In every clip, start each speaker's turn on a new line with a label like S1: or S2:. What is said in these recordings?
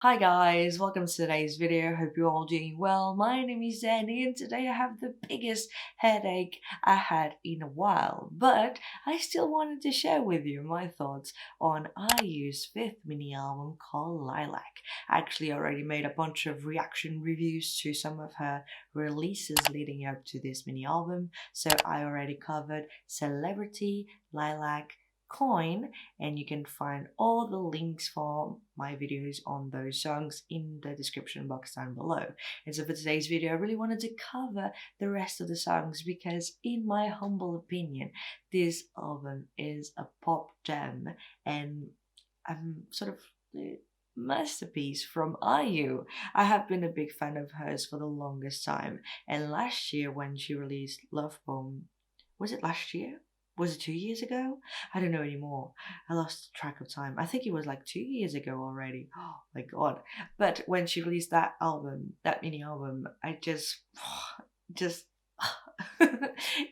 S1: Hi guys, welcome to today's video. Hope you're all doing well. My name is Danny and today I have the biggest headache I had in a while. But I still wanted to share with you my thoughts on IU's fifth mini album called Lilac. I actually already made a bunch of reaction reviews to some of her releases leading up to this mini album. So I already covered Celebrity, Lilac, Coin, and you can find all the links for my videos on those songs in the description box down below. And so for today's video, I really wanted to cover the rest of the songs because in my humble opinion, this album is a pop gem and I'm sort of masterpiece from IU. I have been a big fan of hers for the longest time, and last year when she released Love Bomb, was it last year? Was it 2 years ago? I don't know anymore. I lost track of time. I think it was like 2 years ago already. Oh my god. But when she released that album, that mini album, I just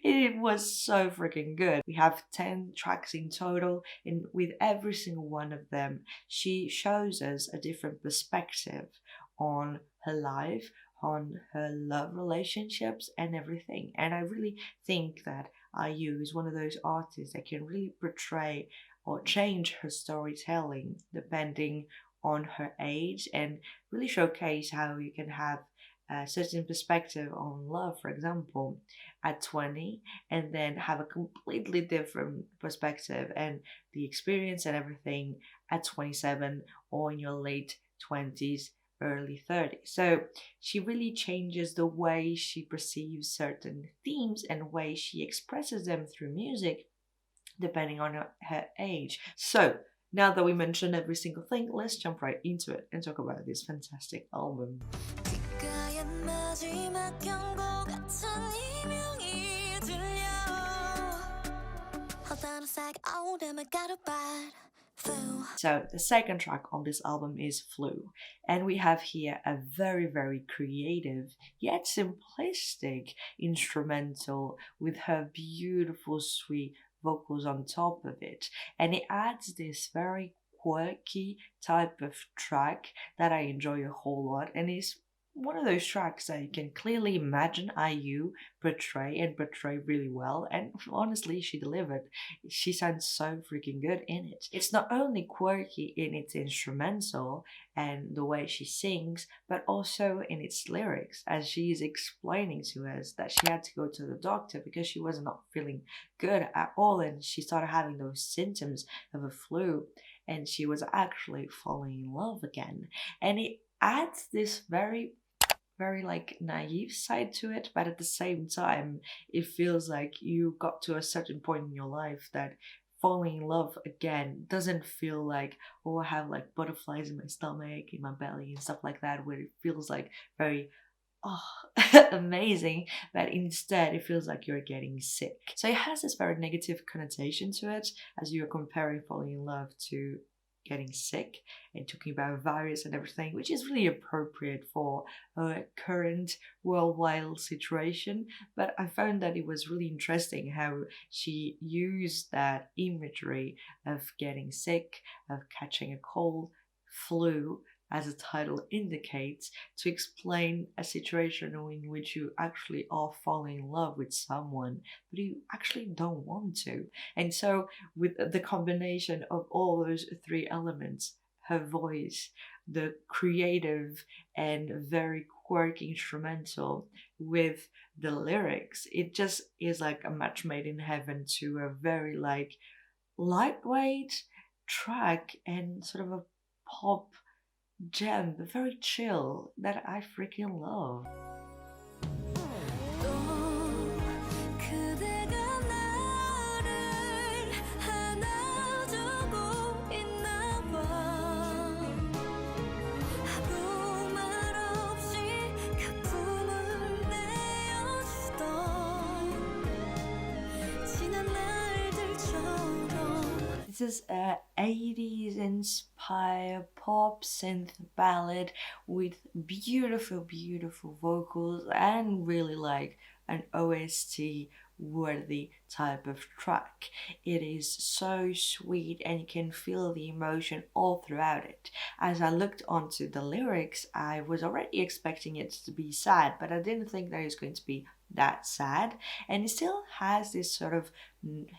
S1: it was so freaking good. We have 10 tracks in total, and with every single one of them, she shows us a different perspective on her life, on her love relationships, and everything. And I really think that IU is one of those artists that can really portray or change her storytelling depending on her age and really showcase how you can have a certain perspective on love, for example, at 20, and then have a completely different perspective and the experience and everything at 27 or in your late 20s, early 30s. So she really changes the way she perceives certain themes and way she expresses them through music depending on her age. So now that we mentioned every single thing, let's jump right into it and talk about this fantastic album. So the second track on this album is Flu, and we have here a very creative yet simplistic instrumental with her beautiful sweet vocals on top of it, and it adds this very quirky type of track that I enjoy a whole lot, and is one of those tracks that you can clearly imagine IU portray really well, and honestly she delivered. She sounds so freaking good in it. It's not only quirky in its instrumental and the way she sings, but also in its lyrics, as she is explaining to us that she had to go to the doctor because she was not feeling good at all and she started having those symptoms of a flu, and she was actually falling in love again. And it adds this very like naive side to it, but at the same time it feels like you got to a certain point in your life that falling in love again doesn't feel like, oh, I have like butterflies in my stomach, in my belly and stuff like that, where it feels like very oh amazing, but instead it feels like you're getting sick. So it has this very negative connotation to it, as you're comparing falling in love to getting sick and talking about virus and everything, which is really appropriate for a current worldwide situation. But I found that it was really interesting how she used that imagery of getting sick, of catching a cold, flu, as the title indicates, to explain a situation in which you actually are falling in love with someone, but you actually don't want to. And so, with the combination of all those three elements, her voice, the creative and very quirky instrumental, with the lyrics, it just is like a match made in heaven to a very like lightweight track and sort of a pop gem, very chill, that I freaking love. This is a 80s inspired pop synth ballad with beautiful vocals and really like an OST worthy type of track. It is so sweet and you can feel the emotion all throughout it. As I looked onto the lyrics, I was already expecting it to be sad, but I didn't think that it was going to be that sad. And it still has this sort of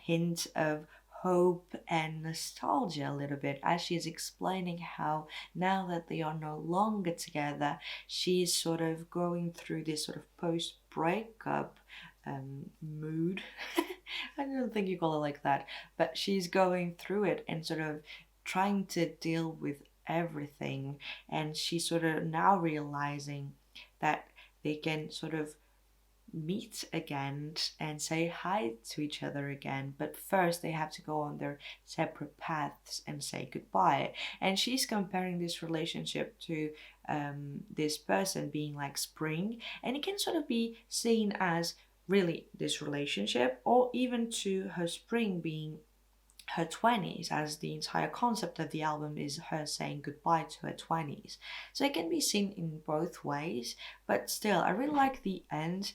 S1: hint of hope and nostalgia a little bit as she's explaining how now that they are no longer together, she's sort of going through this sort of post breakup mood. I don't think you call it like that, but she's going through it and sort of trying to deal with everything. And she's sort of now realizing that they can sort of meet again and say hi to each other again, but first they have to go on their separate paths and say goodbye. And she's comparing this relationship to this person being like spring, and it can sort of be seen as really this relationship, or even to her spring being her 20s, as the entire concept of the album is her saying goodbye to her 20s. So it can be seen in both ways, but still, I really like the end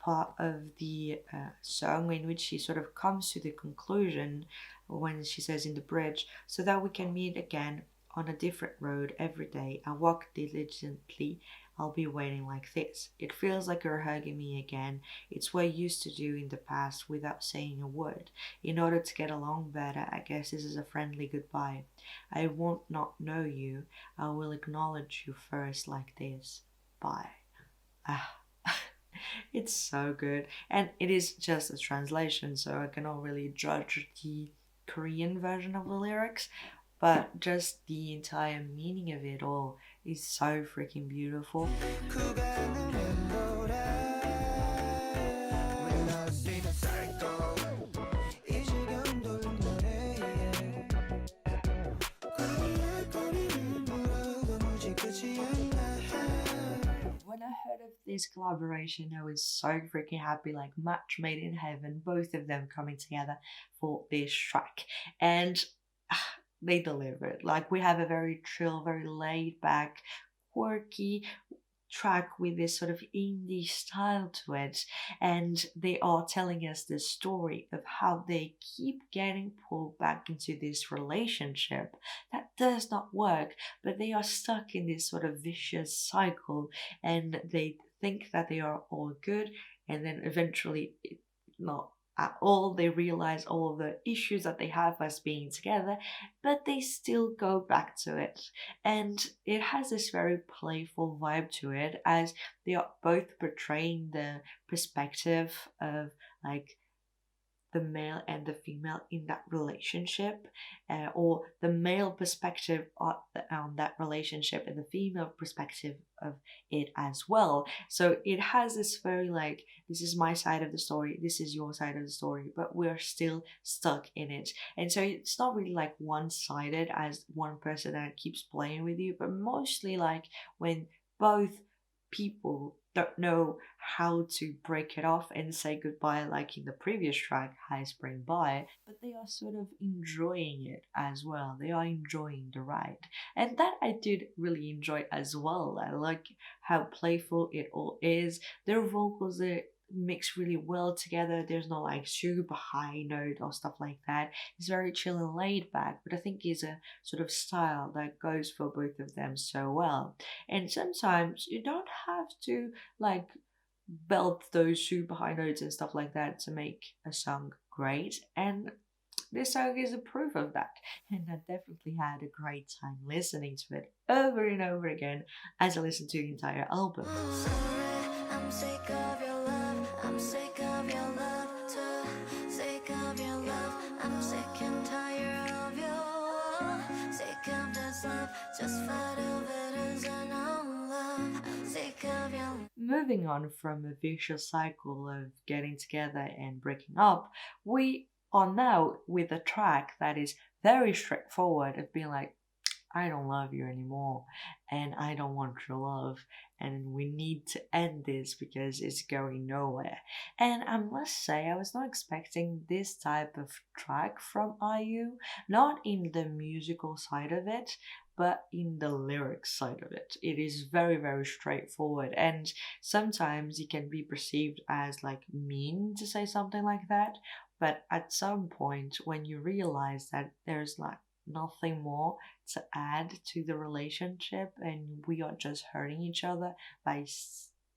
S1: part of the song in which she sort of comes to the conclusion when she says in the bridge, so that we can meet again on a different road every day. I walk diligently. I'll be waiting like this. It feels like you're hugging me again. It's what you used to do in the past without saying a word. In order to get along better, I guess this is a friendly goodbye. I won't not know you. I will acknowledge you first like this. Bye. Ah. It's so good. And it is just a translation, so I cannot really judge the Korean version of the lyrics, but just the entire meaning of it all is so freaking beautiful. When I heard of this collaboration, I was so freaking happy, like match made in heaven, both of them coming together for this track. And they delivered. Like, we have a very chill, very laid back, quirky track with this sort of indie style to it, and they are telling us the story of how they keep getting pulled back into this relationship that does not work, but they are stuck in this sort of vicious cycle, and they think that they are all good, and then eventually not at all. They realize all of the issues that they have as being together, but they still go back to it. And it has this very playful vibe to it, as they are both portraying the perspective of like the male and the female in that relationship, or the male perspective on that relationship and the female perspective of it as well. So it has this very like, this is my side of the story, this is your side of the story, but we're still stuck in it. And so it's not really like one-sided as one person that keeps playing with you, but mostly like when both people don't know how to break it off and say goodbye, like in the previous track, High Spring By, but they are sort of enjoying it as well. They are enjoying the ride. And that I did really enjoy as well. I like how playful it all is. Their vocals are mix really well together. There's no like super high note or stuff like that. It's very chill and laid back, but I think it's a sort of style that goes for both of them so well. And sometimes you don't have to like belt those super high notes and stuff like that to make a song great, and this song is a proof of that. And I definitely had a great time listening to it over and over again as I listened to the entire album. I'm sick of your love, I'm sick of your love too, sick of your love, I'm sick and tired of you, sick of this love, just fight of it isn't all love, sick of your. Moving on from a vicious cycle of getting together and breaking up, we are now with a track that is very straightforward of being like, I don't love you anymore and I don't want your love and we need to end this because it's going nowhere. And I must say, I was not expecting this type of track from IU, not in the musical side of it, but in the lyrics side of it, it is very, very straightforward. And sometimes it can be perceived as like mean to say something like that. But at some point, when you realize that there's like nothing more to add to the relationship and we are just hurting each other by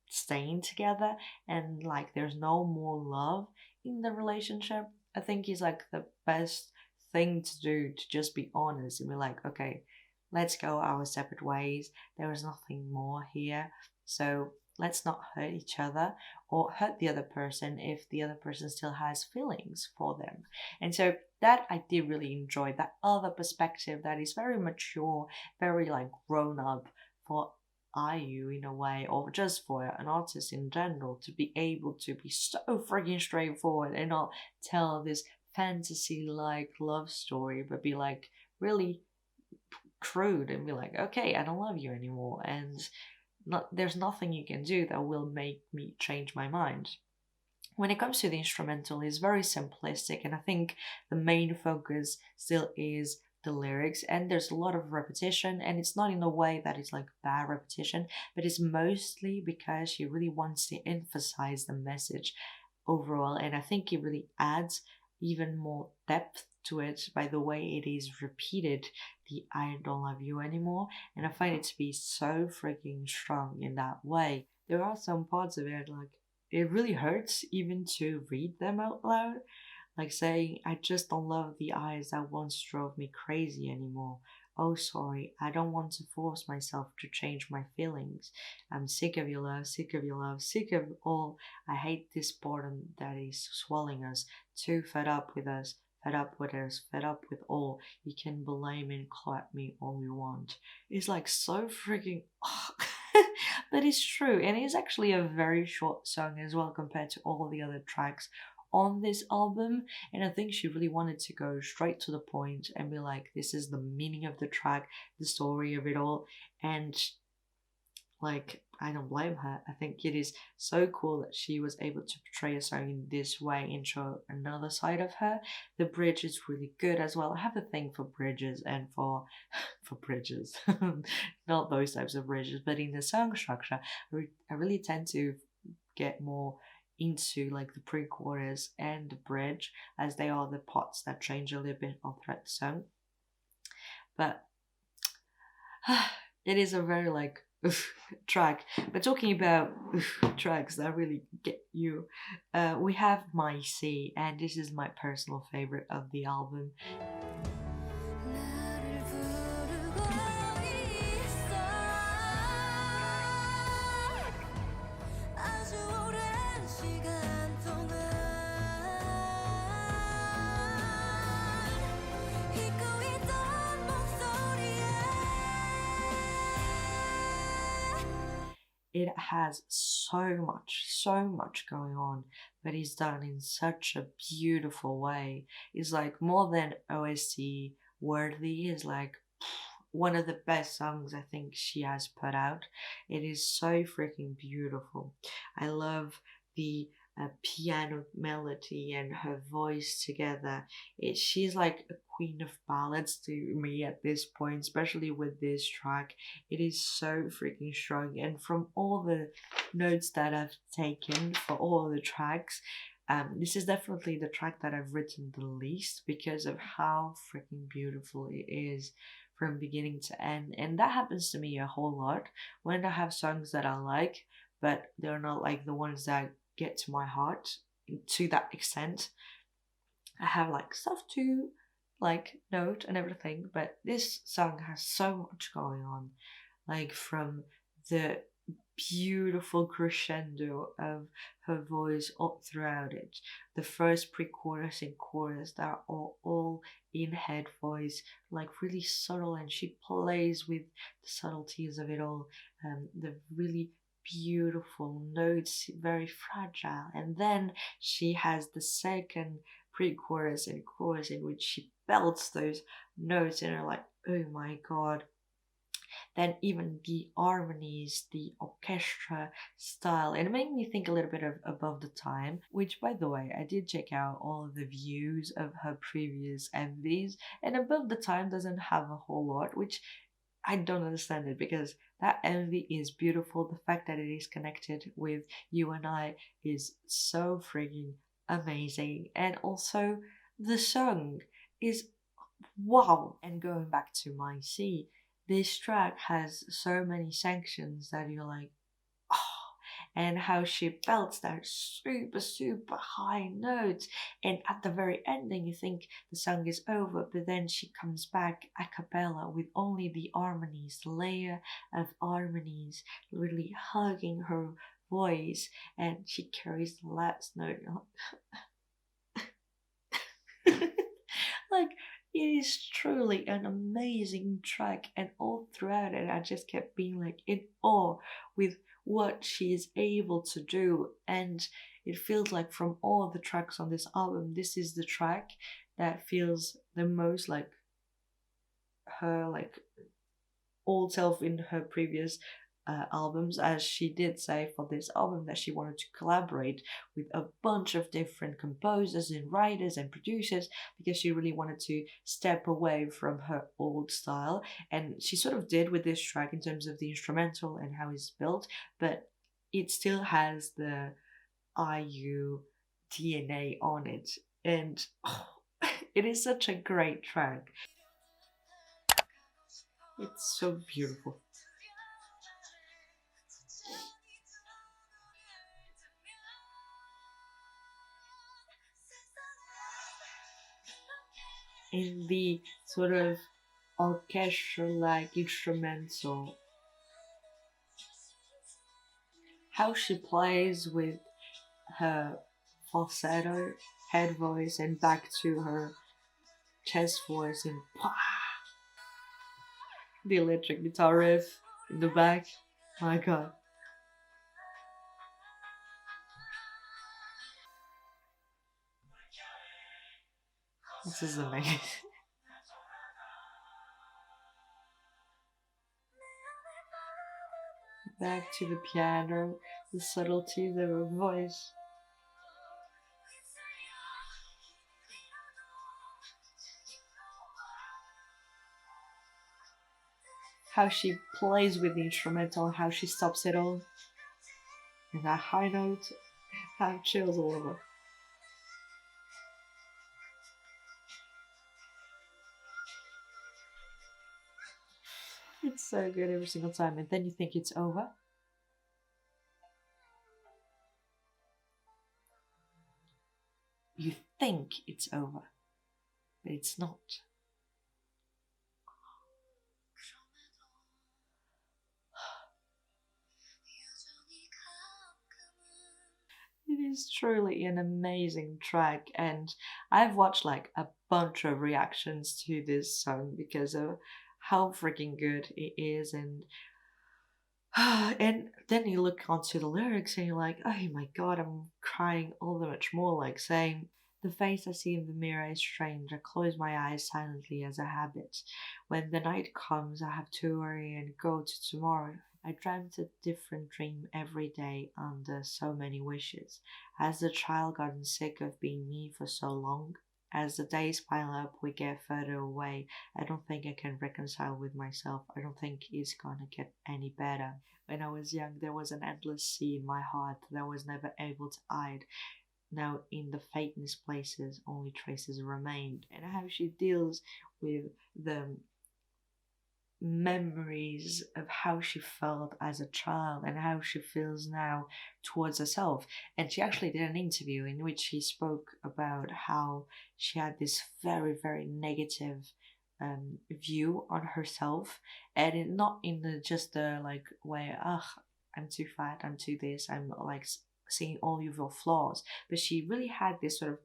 S1: staying together, and like there's no more love in the relationship, I think is like the best thing to do, to just be honest and be like, okay, let's go our separate ways. There is nothing more here. So let's not hurt each other or hurt the other person if the other person still has feelings for them. And so that I did really enjoy, that other perspective that is very mature, very like grown up for IU in a way, or just for an artist in general, to be able to be so freaking straightforward and not tell this fantasy like love story, but be like really crude and be like, okay, I don't love you anymore, and there's nothing you can do that will make me change my mind. When it comes to the instrumental, it's very simplistic, and I think the main focus still is the lyrics, and there's a lot of repetition, and it's not in a way that it's like bad repetition, but it's mostly because she really wants to emphasize the message overall, and I think it really adds even more depth to it by the way it is repeated, the I don't love you anymore, and I find it to be so freaking strong in that way. There are some parts of it like it really hurts even to read them out loud, like saying, I just don't love the eyes that once drove me crazy anymore. Oh, sorry, I don't want to force myself to change my feelings. I'm sick of your love, sick of your love, sick of all. I hate this boredom that is swallowing us. Too fed up with us, fed up with us, fed up with all. You can blame and clap me all you want. It's like so freaking. But it's true, and it's actually a very short song as well compared to all the other tracks on this album, and I think she really wanted to go straight to the point and be like, this is the meaning of the track, the story of it all, and like I don't blame her. I think it is so cool that she was able to portray a song in this way and show another side of her. The bridge is really good as well. I have a thing for bridges and for for bridges, not those types of bridges, but in the song structure, I really tend to get more into like the pre-chorus and the bridge, as they are the parts that change a little bit all throughout the song. But it is a very like track. But talking about tracks that really get you, we have My Sea, and this is my personal favorite of the album. It has so much going on, but it's done in such a beautiful way. It's like more than OST worthy. It's like one of the best songs I think she has put out. It is so freaking beautiful. I love the piano melody and her voice together. She's like a queen of ballads to me at this point, especially with this track. It is so freaking strong, and from all the notes that I've taken for all the tracks, this is definitely the track that I've written the least because of how freaking beautiful it is from beginning to end. And that happens to me a whole lot when I have songs that I like, but they're not like the ones that get to my heart to that extent. I have like stuff to like note and everything, but this song has so much going on, like from the beautiful crescendo of her voice all throughout it, the first pre-chorus and chorus that are all in head voice, like really subtle, and she plays with the subtleties of it all, the really beautiful notes, very fragile, and then she has the second pre-chorus and chorus in which she belts those notes and are like, oh my god. Then even the harmonies, the orchestra style, and it made me think a little bit of Above the Time, which by the way, I did check out all of the views of her previous MVs, and Above the Time doesn't have a whole lot, which I don't understand it because that MV is beautiful. The fact that it is connected with you and I is so freaking amazing. And also, the song is wow. And going back to My Sea, this track has so many sections that you're like, oh, and how she belts that super, super high notes. And at the very ending, you think the song is over, but then she comes back a cappella with only the harmonies, the layer of harmonies really hugging her voice, and she carries the last note. Like, it is truly an amazing track, and all throughout it, I just kept being like in awe with what she is able to do. And it feels like from all the tracks on this album, this is the track that feels the most like her, like old self in her previous albums, as she did say for this album that she wanted to collaborate with a bunch of different composers and writers and producers because she really wanted to step away from her old style. And she sort of did with this track in terms of the instrumental and how it's built, but it still has the IU DNA on it. And oh, it is such a great track. It's so beautiful. In the sort of orchestral like instrumental, how she plays with her falsetto head voice and back to her chest voice and pah, the electric guitar riff in the back. My god, this is amazing. Back to the piano, the subtlety of her voice. How she plays with the instrumental, how she stops it all. And that high note, I have chills all over. It's so good every single time, and then you think it's over. You think it's over, but it's not. It is truly an amazing track, and I've watched like a bunch of reactions to this song because of how freaking good it is. And and then you look onto the lyrics and you're like, oh my god, I'm crying all the much more, like saying, the face I see in the mirror is strange. I close my eyes silently as a habit. When the night comes, I have to worry and go to tomorrow. I dreamt a different dream every day under so many wishes. Has the child gotten sick of being me for so long? As the days pile up, we get further away. I don't think I can reconcile with myself. I don't think it's gonna get any better. When I was young, there was an endless sea in my heart that I was never able to hide. Now, in the faintest places, only traces remained. And how she deals with the memories of how she felt as a child and how she feels now towards herself. And she actually did an interview in which she spoke about how she had this very, very negative view on herself, and not in the just the like way, ugh, I'm too fat, I'm too this, I'm like seeing all of your flaws, but she really had this sort of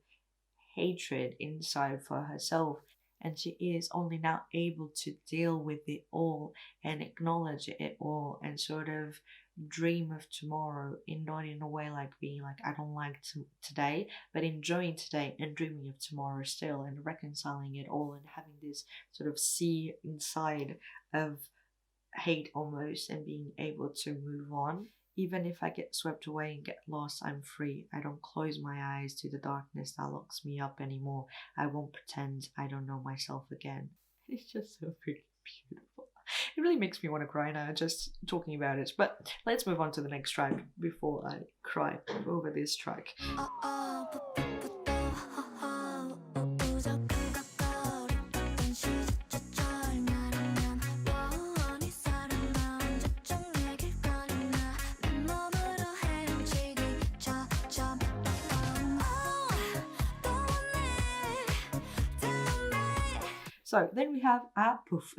S1: hatred inside for herself, and she is only now able to deal with it all and acknowledge it all and sort of dream of tomorrow, in not in a way like being like, I don't like today, but enjoying today and dreaming of tomorrow still, and reconciling it all and having this sort of sea inside of hate almost, and being able to move on. Even if I get swept away and get lost, I'm free. I don't close my eyes to the darkness that locks me up anymore. I won't pretend I don't know myself again. It's just so pretty beautiful. It really makes me want to cry now just talking about it. But let's move on to the next track before I cry over this track. So then we have Poof,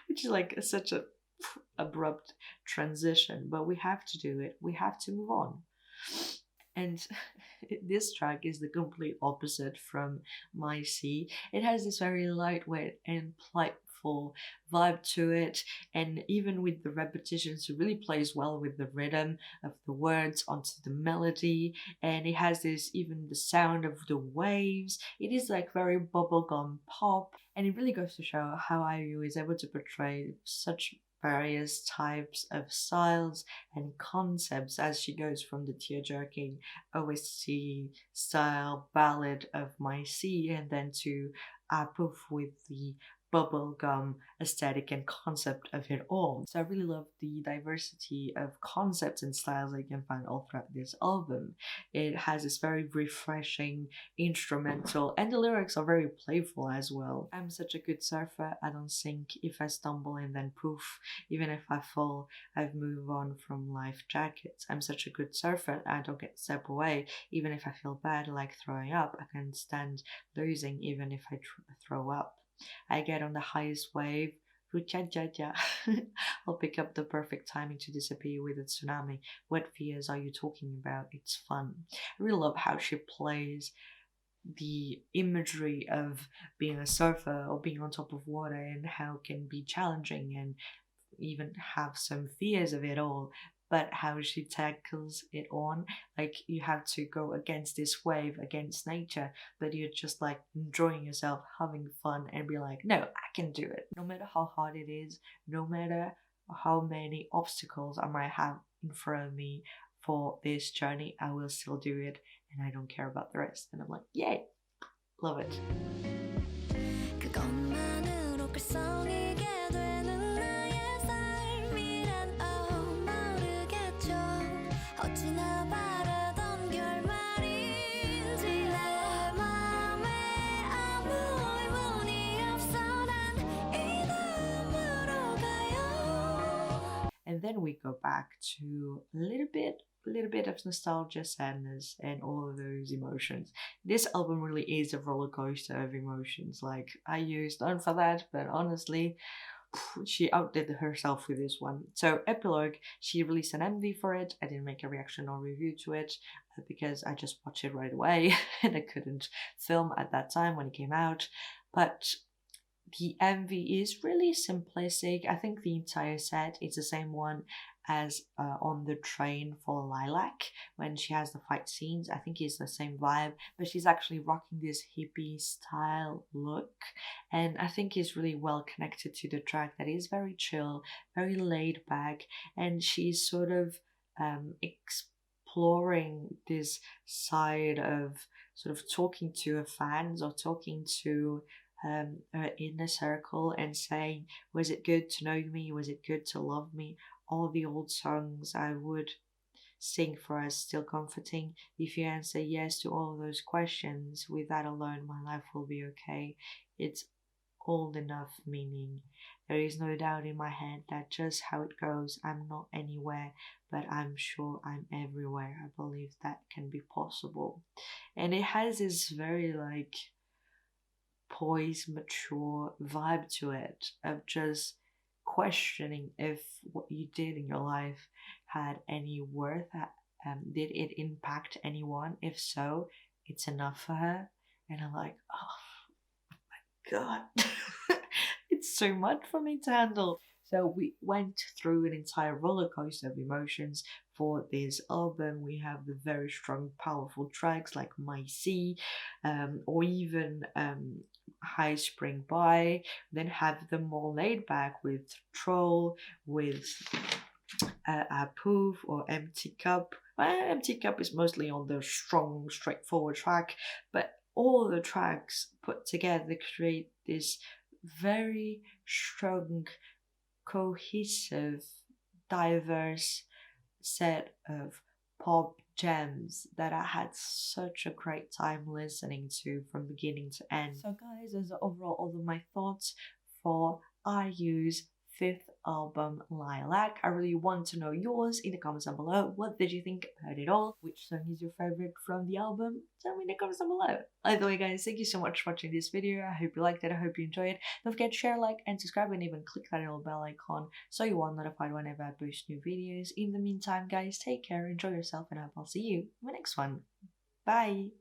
S1: which is like such a abrupt transition, but we have to do it. We have to move on. And this track is the complete opposite from My Sea. It has this very lightweight and playful vibe to it, and even with the repetitions, it really plays well with the rhythm of the words onto the melody, and it has this, even the sound of the waves. It is like very bubblegum pop, and it really goes to show how IU is able to portray such various types of styles and concepts as she goes from the tear-jerking OST style ballad of My Sea and then to Poof with the bubblegum aesthetic and concept of it all. So I really love the diversity of concepts and styles that you can find all throughout this album. It has this very refreshing instrumental, and the lyrics are very playful as well. I'm such a good surfer, I don't sink. If I stumble and then poof, even if I fall, I've moved on from life jackets. I'm such a good surfer, I don't get swept away. Even if I feel bad like throwing up, I can stand losing even if I throw up. I get on the highest wave, I'll pick up the perfect timing to disappear with a tsunami. What fears are you talking about? It's fun. I really love how she plays the imagery of being a surfer or being on top of water and how it can be challenging and even have some fears of it all, but how she tackles it on. Like, you have to go against this wave, against nature, but you're just like enjoying yourself, having fun, and be like, no, I can do it. No matter how hard it is, no matter how many obstacles I might have in front of me for this journey, I will still do it, and I don't care about the rest. And I'm like, yay, love it. And then we go back to a little bit of nostalgia, sadness, and all of those emotions. This album really is a roller coaster of emotions. Like, I used on for that, but honestly, she outdid herself with this one. So Epilogue, she released an MV for it. I didn't make a reaction or review to it because I just watched it right away and I couldn't film at that time when it came out. But the MV is really simplistic. I think the entire set is the same one as on the train for Lilac when she has the fight scenes. I think it's the same vibe, but she's actually rocking this hippie style look, and I think it's really well connected to the track that is very chill, very laid back, and she's sort of exploring this side of sort of talking to her fans or talking to her inner circle and saying, was it good to know me? Was it good to love me? All the old songs I would sing for us still comforting. If you answer yes to all those questions, with that alone my life will be okay. It's old enough meaning. There is no doubt in my head that just how it goes, I'm not anywhere, but I'm sure I'm everywhere. I believe that can be possible. And it has this very like poised, mature vibe to it of just questioning if what you did in your life had any worth. Did it impact anyone? If so, it's enough for her. And I'm like, oh my god. It's so much for me to handle. So we went through an entire roller coaster of emotions for this album. We have the very strong, powerful tracks like My Sea, or even High Spring By. Then have the more laid back with Troll, with a Poof or Empty Cup. Empty Cup is mostly on the strong, straightforward track, but all the tracks put together create this very strong, cohesive, diverse set of pop gems that I had such a great time listening to from beginning to end. So guys, those are overall all of my thoughts for IU's fifth album, Lilac. I really want to know yours in the comments down below. What did you think about it all? Which song is your favorite from the album? Tell me in the comments down below. Either way guys, thank you so much for watching this video. I hope you liked it, I hope you enjoyed it. Don't forget to share, like, and subscribe, and even click that little bell icon so you are notified whenever I post new videos. In the meantime guys, take care, enjoy yourself, and I hope I'll see you in the next one. Bye!